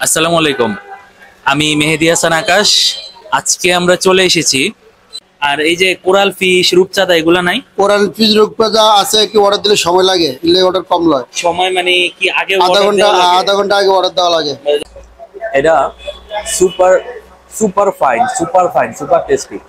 আসসালামু আলাইকুম। আমি মেহেদি হাসান আকাশ। আজকে আমরা চলে এসেছি। আর এই যে কোরাল ফিশ, রূপচাঁদা এগুলা নাই? কোরাল ফিশ রূপচাঁদা আছে, কি অর্ডার দিলে সময় লাগে, দিলে অর্ডার কম লয়। সময় মানে কি আগে আধা অর্ডার ঘন্টা দেওয়া লাগে? আধা ঘন্টা আগে অর্ডার দেওয়া লাগে। এটা super super fine, super fine, super tasty.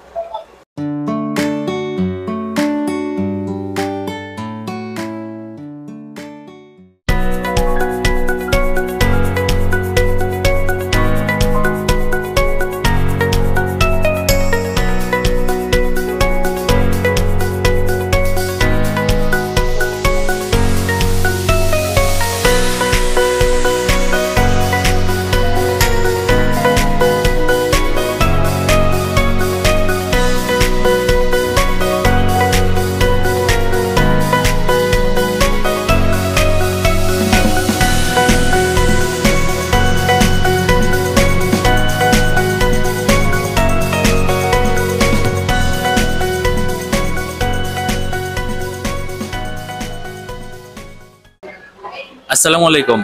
আসসালামু আলাইকুম।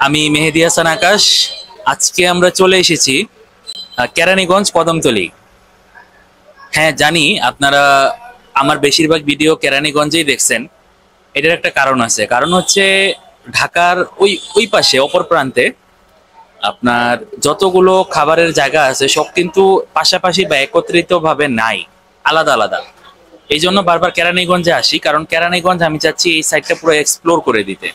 আমি মেহেদি হাসান আকাশ। আজকে আমরা চলে এসেছি কেরানীগঞ্জ, কদমতলী। হ্যাঁ, জানি আপনারা আমার বেশিরভাগ ভিডিও কেরানীগঞ্জেই দেখছেন। এটার একটা কারণ আছে। কারণ হচ্ছে ঢাকার ওই ওই পাশে অপর প্রান্তে আপনার যতগুলো খাবারের জায়গা আছে সব কিন্তু পাশাপাশি বা একত্রিত ভাবে নাই, আলাদা আলাদা। এই জন্য বারবার কেরানীগঞ্জে আসি, কারণ কেরানীগঞ্জ আমি চাচ্ছি এই সাইডটা পুরো এক্সপ্লোর করে দিতে।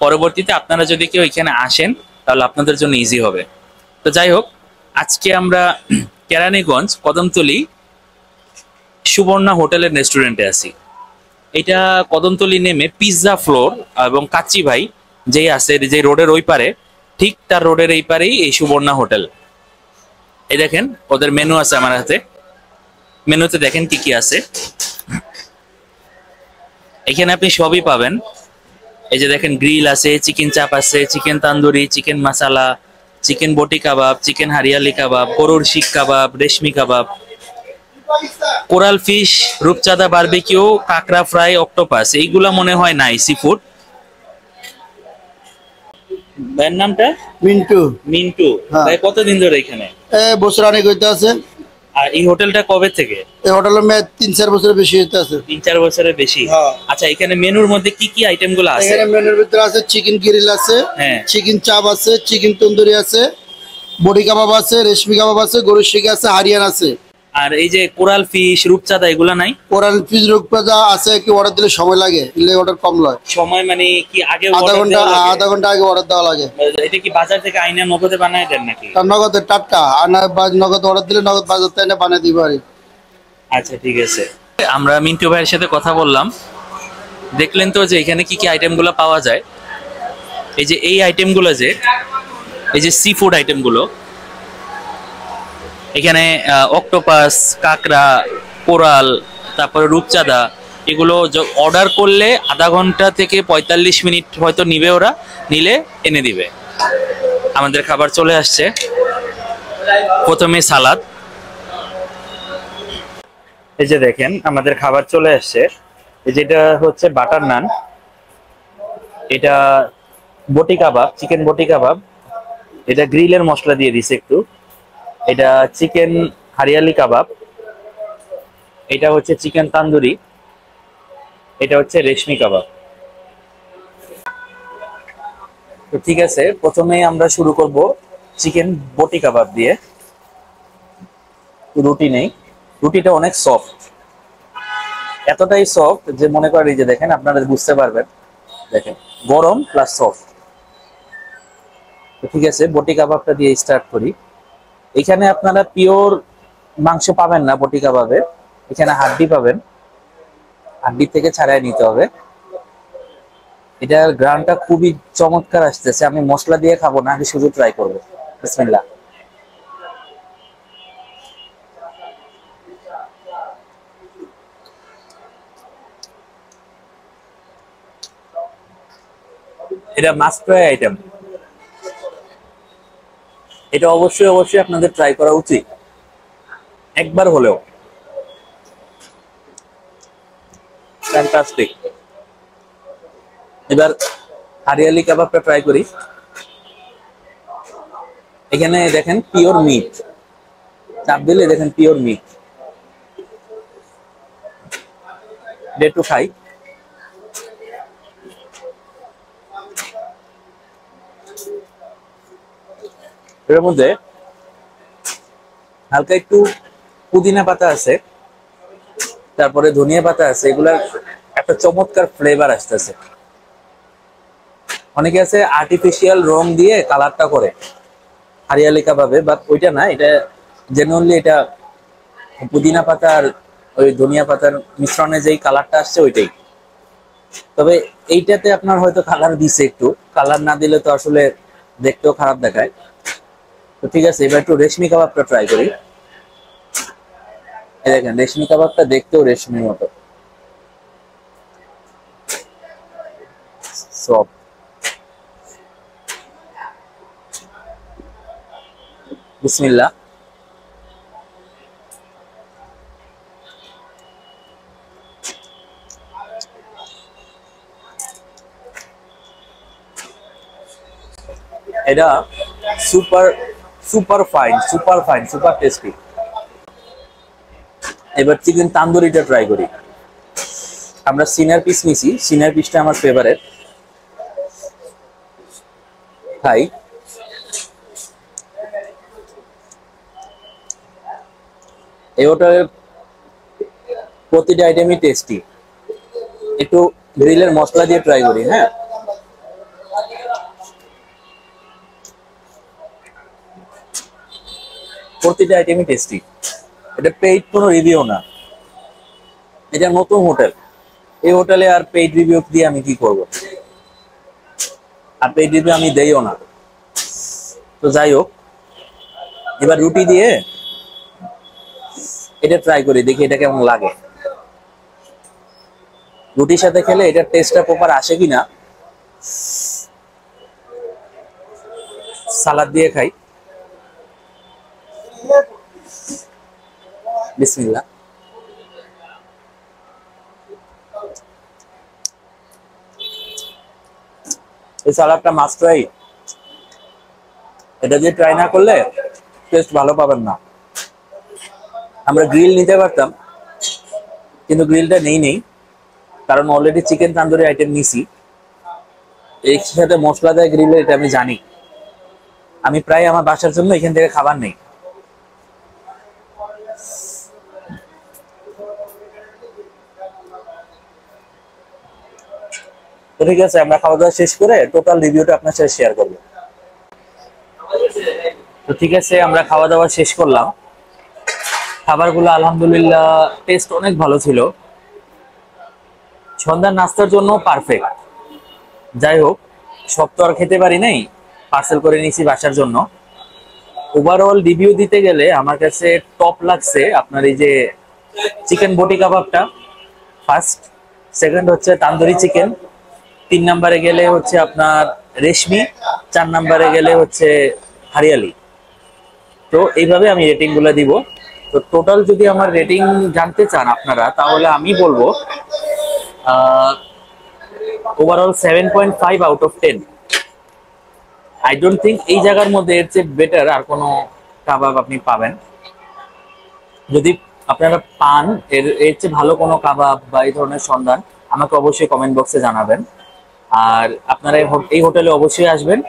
পরবর্তীতে আপনারা যদি কেউ এখানে আসেন তাহলে আপনাদের জন্য ইজি হবে। তো যাই হোক, আজকে আমরা কেরানীগঞ্জ কদমতলী সুবর্ণা হোটেলের রেস্টুরেন্টে আছি। এটা কদমতলী নেমে পিৎজা ফ্লোর এবং কাচ্চি ভাই যেই আছে, যে রোডের ওই পারে, ঠিক তার রোডের এই পারেই এই সুবর্ণা হোটেল। এই দেখেন ওদের মেনু আছে আমার হাতে। মেনুতে দেখেন কি কি আছে। এখানে আপনি সবই পাবেন। এই যে দেখেন, গ্রিল আছে, চিকেন চাপ আছে, চিকেন তান্দুরি, চিকেন মাসালা, চিকেন বটি কাবাব, চিকেন হারিয়ালি কাবাব, গরুর শিক কাবাব, রেশমি কাবাব, কোরাল ফিশ, রূপচাঁদা বারবিকিউ, কাঁকড়া ফ্রাই, অক্টোপাস। এইগুলা মনে হয় নাই সি ফুড। ভাইয়ের নামটা? মিন্টু। মিন্টু হ্যাঁ। ভাই কতদিন ধরে এখানে? বছর অনেক হইতে আছে। আর এই হোটেলটা কবে থেকে? এই হোটেলের মেয়াদ 3-4 বছরের বেশি হইতে আছে। 3-4 বছরের বেশি। হ্যাঁ। আচ্ছা, এখানে মেনুর মধ্যে কি কি আইটেম গুলো আছে? এখানে মেনুর ভিতরে আছে চিকেন গ্রিল আছে, হ্যাঁ, চিকেন চাপ আছে, চিকেন তন্দুরি আছে, বডি কাবাব আছে, রেশমি কাবাব আছে, গরুর শিক আছে, হারিয়ান আছে। আর এই যে কোরাল ফিশ, রূপচাঁদা এগুলা নাই? কোরাল ফিশ রূপচাঁদা আছে, কি অর্ডার দিলে সময় লাগে, দিলে অর্ডার কম লয়। সময় মানে কি আগে আধা order ঘন্টা দেওয়া লাগে? আধা ঘন্টা আগে অর্ডার দেওয়া লাগে। এটা কি বাজার থেকে আইনা নগদে বানায় দেন নাকি? তার নগদে টাটকা, আর না নগদ অর্ডার দিলে নগদ বাজার থেকে এনে বানিয়ে দিতে পারি। আচ্ছা, ঠিক আছে। আমরা মিন্টু ভাইয়ের সাথে কথা বললাম। দেখলেন তো যে এখানে কি কি আইটেম গুলো পাওয়া যায়। এই যে এই আইটেম গুলো, যে এই যে সি ফুড আইটেম গুলো, এখানে অক্টোপাস, কাঁকড়া, কোরাল, তারপরে রূপচাঁদা, এগুলো অর্ডার করলে আধা ঘন্টা থেকে 45 মিনিট হয়তো নিবে। ওরা নিলে এনে দিবে। আমাদের খাবার চলে আসছে। প্রথমে সালাদ। এই যে দেখেন আমাদের খাবার চলে আসছে। এই যেটা হচ্ছে বাটার নান, এটা বটি কাবাব, চিকেন বটি কাবাব, এটা গ্রিলের মশলা দিয়ে দিছে একটু। এটা চিকেন হারিয়ালি কাবাব, এটা হচ্ছে চিকেন তান্দুরি, এটা হচ্ছে রেশমি কাবাব। তো ঠিক আছে, প্রথমে আমরা শুরু করব চিকেন বটি কাবাব দিয়ে। রুটি নেই, রুটিটা অনেক সফট, এতটাই সফট যে মনে করেন, এই যে দেখেন আপনারা বুঝতে পারবেন, দেখেন গরম প্লাস সফট। তো ঠিক আছে, বটি কাবাবটা দিয়ে স্টার্ট করি। এখানে আপনারা পিওর মাংস পাবেন না বটি কাবাবে, এখানে হাড্ডি পাবেন। হাড্ডি থেকে ছাড়াই নিতে হবে। এটার গ্রানটা খুবই চমৎকার আসতেছে। আমি মশলা দিয়ে খাবো না, আগে শুধু ট্রাই করবো। বিসমিল্লাহ। এটা মাস্ট ট্রাই আইটেম। এটা অবশ্যই অবশ্যই আপনাদের ট্রাই করা উচিত একবার হলেও। ফ্যান্টাস্টিক। এবার হারিয়ালি কাবাবটা ট্রাই করি। এখানে দেখেন পিওর মিট, চাপ দিলে দেখেন পিওর মিট। একটু খাই। এর মধ্যে হালকা একটু পুদিনা পাতা আছে, তারপরে ধনিয়া পাতা আছে, এগুলার একটা চমৎকার ফ্লেভার আসতেছে। অনেকে আছে আর্টিফিশিয়াল রং দিয়ে কালারটা করে হারিয়ালি কাবাবে, বাট ওইটা না, এটা জেনুইনলি এটা পুদিনা পাতা আর ওই ধনিয়া পাতার মিশ্রণে যেই কালারটা আসছে ওইটাই। তবে এইটাতে আপনার হয়তো কালার দিছে, একটু কালার না দিলে তো আসলে দেখতেও খারাপ দেখায়। তো ঠিক আছে, এবার একটু রেশমি কাবাবটা ট্রাই করি। এই দেখেন রেশমি কাবাবটা দেখতেও রেশমির মতো সব। বিসমিল্লাহ। এটা super super fine, super fine, super tasty. এবার চিকেন তান্দুরিটা ট্রাই করি। আমরা সিনার পিস নিছি, সিনার পিসটা আমার ফেভারিট। খাই। এই হোটেলের প্রতিটা আইটেমই টেস্টি। একটু গ্রিলের মশলা দিয়ে ট্রাই করি। হ্যাঁ, প্রতিটা আইটেমই টেস্টি। এটা পেইড কোনো রিভিউ না, এটা নতুন হোটেল। এই হোটেলে আর পেইড রিভিউ দিয়ে আমি কি করব? আর পেইড রিভিউ আমি দেইও না। তো যাই হোক, এবার রুটি দিয়ে এটা ট্রাই করি, দেখি এটা কেমন লাগে। রুটির সাথে খেলে এটার টেস্টটা প্রপার আসে কিনা। সালাদ দিয়ে খাই। বিসমিল্লাহ। এই সালাদটা মাস্ট ট্রাই। এটা দিয়ে ট্রাই না করলে টেস্ট ভালো পাবেন না। আমরা গ্রিল নিতে পারতাম, কিন্তু গ্রিলটা নেই, কারণ অলরেডি চিকেন তান্দুরি আইটেম নিছি। এর সাথে মশলা দেয় গ্রিলে, এটা আমি জানি। আমি প্রায় আমার বাসার জন্য এখান থেকে খাবার নেই। তো ঠিক আছে, আমরা খাওয়া দাওয়া শেষ করে টোটাল রিভিউটা আপনার সাথে শেয়ার করবো। তো ঠিক আছে, আমরা খাওয়া দাওয়া শেষ করলাম। খাবারগুলো আলহামদুলিল্লাহ টেস্ট অনেক ভালো ছিল, সন্ধ্যার নাস্তার জন্য পারফেক্ট। যাই হোক, সব তো আর খেতে পারি নাই, পার্সেল করে নিয়েছি বাসার জন্য। ওভারঅল রিভিউ দিতে গেলে আমার কাছে টপ লাগছে আপনার এই যে চিকেন বটি কাবাবটা ফার্স্ট, সেকেন্ড হচ্ছে তান্দুরি চিকেন, 3 নম্বরে গেলে হচ্ছে আপনার রেশমি, 4 নম্বরে গেলে হচ্ছে হারিয়ালি। তো এইভাবে আমি রেটিং গুলো দিব। তো টোটাল যদি আমার রেটিং জানতে চান আপনারা, তাহলে আমি বলবো overall 7.5 out of 10। I don't think এই জায়গার মধ্যে এর চেয়ে বেটার আর কোনো কাবাব আপনি পাবেন। যদি আপনারা পান এর চেয়ে ভালো কোনো কাবাব বা এই ধরনের সন্ধান, আমাকে অবশ্যই কমেন্ট বক্সে জানাবেন। আর আপনারা এই হোটেলে অবশ্যই আসবেন,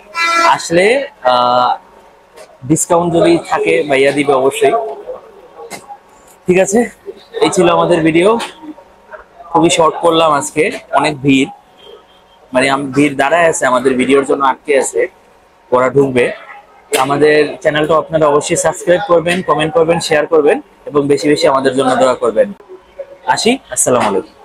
আসলে ডিসকাউন্ট যদি থাকে ভাইয়া দিবে অবশ্যই। ঠিক আছে, এই ছিল আমাদের ভিডিও। খুবই শর্ট করলাম আজকে, অনেক ভিড়, মানে ভিড় দাঁড়ায় আছে, আমাদের ভিডিওর জন্য আটকে আছে, ওরা ঢুকবে। আমাদের চ্যানেলটা আপনারা অবশ্যই সাবস্ক্রাইব করবেন, কমেন্ট করবেন, শেয়ার করবেন এবং বেশি বেশি আমাদের জন্য দোয়া করবেন। আসি, আসসালামু আলাইকুম।